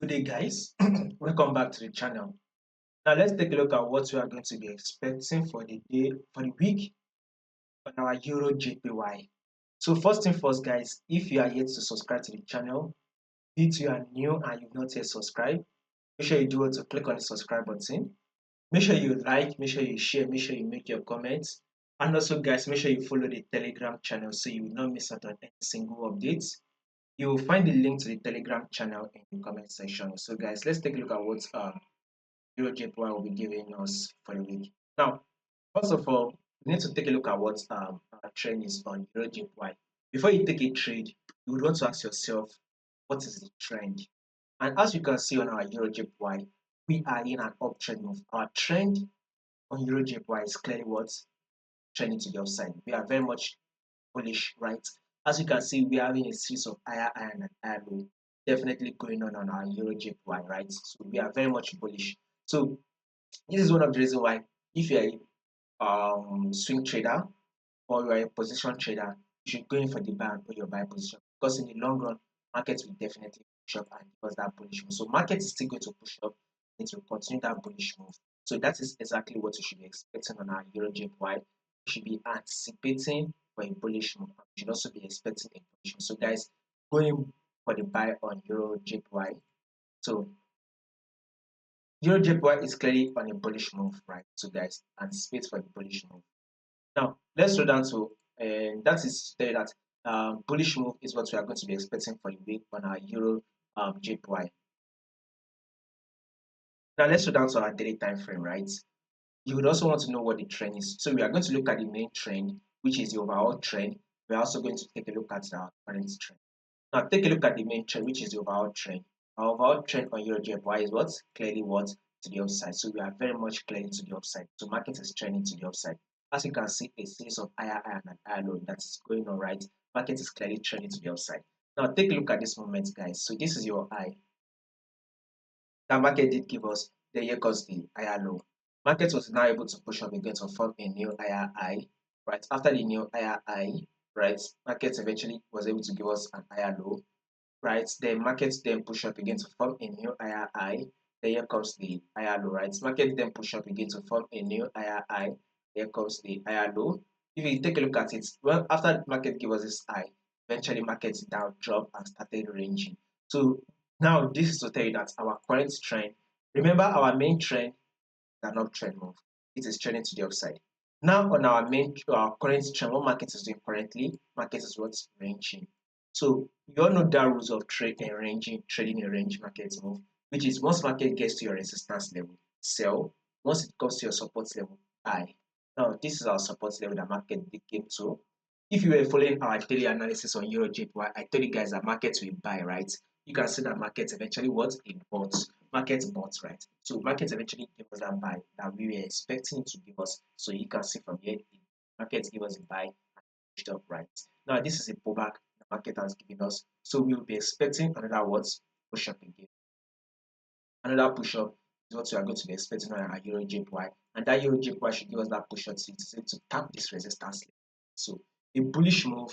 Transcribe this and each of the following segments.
Good day, guys. Welcome back to the channel. Now let's take a look at what we are going to be expecting for the week on our Euro JPY. So first thing first, guys, if you are yet to subscribe to the channel, if you are new and you've not yet subscribed, make sure you do it to click on the subscribe button. Make sure you like, make sure you share, make sure you make your comments. And also, guys, make sure you follow the Telegram channel so you will not miss out on any single updates. You will find the link to the Telegram channel in the comment section. So, guys, let's take a look at what EURJPY will be giving us for the week. Now, first of all, we need to take a look at what our trend is on EURJPY. Before you take a trade, you would want to ask yourself, what is the trend? And as you can see on our EURJPY, we are in an uptrend move. Our trend on EURJPY is clearly what's trending to the upside. We are very much bullish, right? As you can see, we are having a series of higher high and higher low definitely going on our EURJPY, right? So we are very much bullish. So this is one of the reasons why if you're a swing trader or you're a position trader, you should go in for the buy and put your buy position because in the long run, markets will definitely push up and give us that bullish move. So market is still going to push up, it will continue that bullish move. So that is exactly what you should be expecting on our EURJPY. You should be anticipating for a bullish move. You should also be expecting a bullish move. So guys, going for the buy on EURJPY. So EURJPY is clearly on a bullish move, right? So guys, anticipate for the bullish move. Now let's go down to and that is to tell you that bullish move is what we are going to be expecting for the week on our Euro JPY. Now let's go down to our daily time frame, right? You would also want to know what the trend is. So we are going to look at the main trend, which is the overall trend. We're also going to take a look at our current trend. Now take a look at the main trend, which is the overall trend. Our overall trend on EURJPY is what? Clearly what? To the upside. So we are very much clearly to the upside. So market is trending to the upside. As you can see, a series of higher high and higher low that is going on, right? Market is clearly trending to the upside. Now take a look at this moment, guys. So this is your high. That market did give us, then here comes the higher low. Market was now able to push up again to form a new higher high, right? After the new higher high, right? Market eventually was able to give us an higher low, right? Then market then push up again to form a new higher high. Then here comes the higher low, right? Market then push up again to form a new higher high. Here comes the higher low. If you take a look at it, well, after market gave us this high, eventually market down dropped and started ranging. So now this is to tell you that our current trend, remember our main trend is an uptrend move. It is trending to the upside. Now on our current trend, what market is doing currently? Market is what's ranging. So you all know that rules of trade and ranging, trading a range market move, which is once market gets to your resistance level, sell. Once it comes to your support level, buy. Now this is our support level that market came to. If you were following our daily analysis on EURJPY, I told you guys that markets will buy, right? You can see that market eventually what it bought. Market bought, right? So market eventually gave us that buy that we were expecting to give us. So you can see from here, market gave us a buy and pushed up, right? Now this is a pullback the market has given us. So we will be expecting another what? Push up again. Another push up is what we are going to be expecting on our EURJPY. And that EURJPY should give us that push up to tap this resistance level. So a bullish move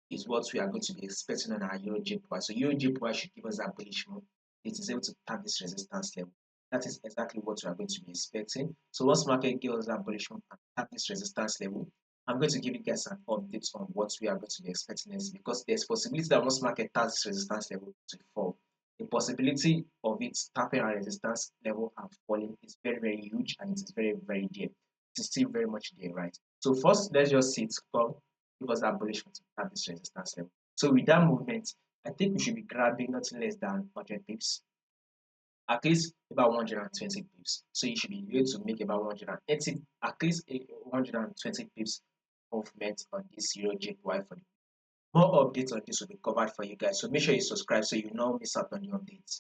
is what we are going to be expecting on our EURJPY. So EURJPY should give us that bullish move. It is able to tap this resistance level. That is exactly what we are going to be expecting. So once market gives us that bullish move and tap this resistance level, I'm going to give you guys an update on what we are going to be expecting next because there's possibility that once market taps this resistance level to fall. The possibility of it tapping our resistance level and falling is very, very huge and it is very, very dear. It is still very much there, right? So first, let's just see it come because that bullish to tap this resistance level. So with that movement, I think we should be grabbing nothing less than 100 pips, at least about 120 pips. So you should be able to make about 180, at least 120 pips movement on this EURJPY for the more updates on this will be covered for you guys. So make sure you subscribe so you don't miss out on the updates.